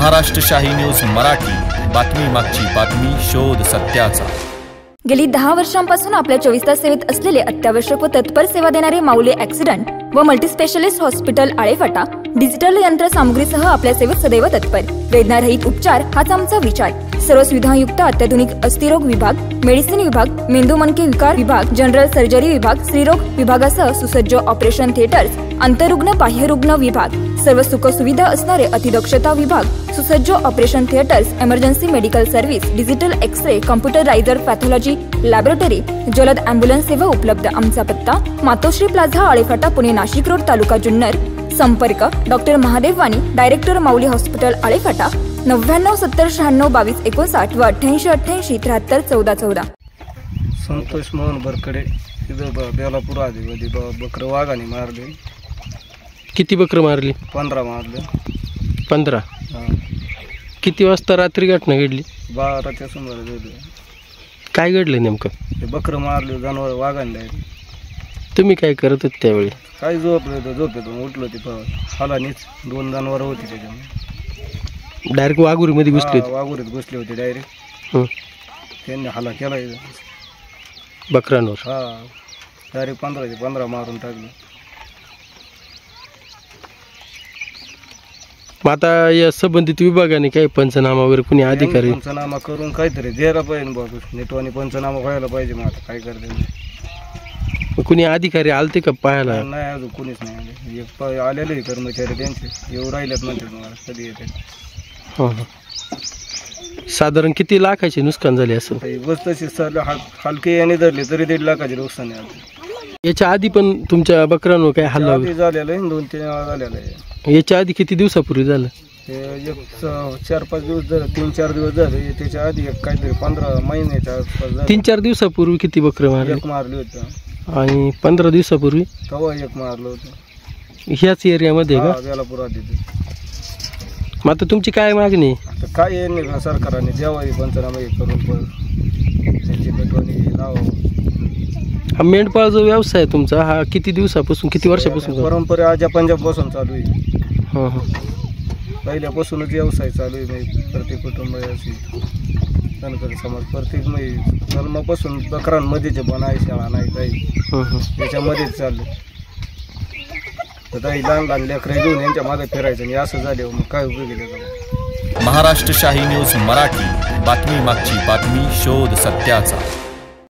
महाराष्ट्र शाही न्यूज मराठी, बातमी मागची बातमी, शोध सत्याचा। गेली 10 वर्षांपासून आपल्या 24 तास सेवेत असलेले अत्यावश्यक व तत्पर सेवा देणारे माऊली ॲक्सिडेंट व मल्टीस्पेशालिस्ट हॉस्पिटल आळेफाटा डिजिटल यंत्रसामुग्रीसह आपल्या सेवेत सदैव तत्पर। वेदनारहित उपचार हाच आमचा विचार। सर्व सुविधायुक्त अत्याधुनिक अस्थिरोग विभाग, मेडिसिन विभाग, मेंदू मनके विकार विभाग, जनरल सर्जरी विभाग, स्त्रीरोग विभागासह सुसज्ज ऑपरेशन थिएटर्स, अंतरुग्ण बाह्यरुग्ण विभाग, सर्व सुख सुविधा असणारे अतिदक्षता विभाग, सुसज्ज operation theatres, emergency medical service, digital x-ray, computerised pathology laboratory, जलद ॲम्ब्युलन्स सेवा उपलब्ध। आमचा पत्ता मातोश्री प्लाझा आळेफाटा पुणे नाशिक रोड तालुका जुन्नर। संपर्क doctor Mahadev Wani, director Mauli hospital Alephata 99 70 96 22 59 व 88 88 73 14 14। संतोष मोहन बरकडे, बेलापूर आधी बकर वाघाने मारले। किती बकरं मारली? 15 मारले। 15? किती वाजता रात्री घटना घडली? 12च्या सुमारास झाली। काय घडलं नेमकं? ते बकरं मारले, जनावर वाघाने। तुम्ही काय करत होते त्यावेळी? काय झोपेतून उठलो ते हालानीच 2 जनावर होती त्याच्यामध्ये। डायरेक्ट वाघुरीमध्ये घुसले होते? वाघुरीत घुसले होते डायरेक्ट। त्यांनी हाला केला बकरांवर? डायरेक्ट 15चे 15 मारून टाकले। मग आता या संबंधित विभागाने काही पंचनामा वगैरे कुणी अधिकारी? पंचनामा करून काहीतरी द्यायला पाहिजे बाबा, नेटवानी पंचनामा व्हायला पाहिजे। मग आता काय करते? कुणी अधिकारी आलते का पाहायला? नाही, अजून कुणीच नाही आले। एक आलेले कर्मचारी त्यांचे येऊ राहिलेत म्हणते, मला कधी येते। साधारण किती लाखाचे नुकसान झाले असं? बस तशी हलके याने धरले तरी 1.5 लाखाचे नुकसान आहे। याच्या आधी पण तुमच्या बकरांवर काय हल्ला झालेला आहे? 2-3 वेळा झालेला आहे। याच्या आधी किती दिवसापूर्वी झालं? 4-5 दिवस झाले, 3-4 दिवस झाले। त्याच्या आधी काहीतरी 15 महिन्याच्या आसपास 3-4 दिवसापूर्वी किती बकरं मारली? एक मारली होती। आणि 15 दिवसापूर्वी तेव्हा एक मारलं होतं ह्याच एरियामध्ये का? बेलापूर आधी। मग आता तुमची काय मागणी? आता काय येईल सरकारने जेव्हा पंचनामा करून त्यांची पेटवणी लावावं। हा मेंढपाळ जो व्यवसाय आहे तुमचा, हा किती दिवसापासून, किती वर्षापासून? परंपरा आजच्या पंजाबपासून चालू आहे। पहिल्यापासूनच व्यवसाय चालू आहे। प्रत्येक कुटुंब अशी धनगर समाज प्रत्येक जन्मापासून बकरांमध्येच पण आहे, शाळा नाही काही, त्याच्यामध्येच चाललं। तर काही लहान लेकरं घेऊन यांच्या मागे फिरायचं आणि असं झाले, मग काय उपयोग आहे त्याचा? महाराष्ट्र शाही न्यूज मराठी, बातमी मागची बातमी, शोध सत्याचा।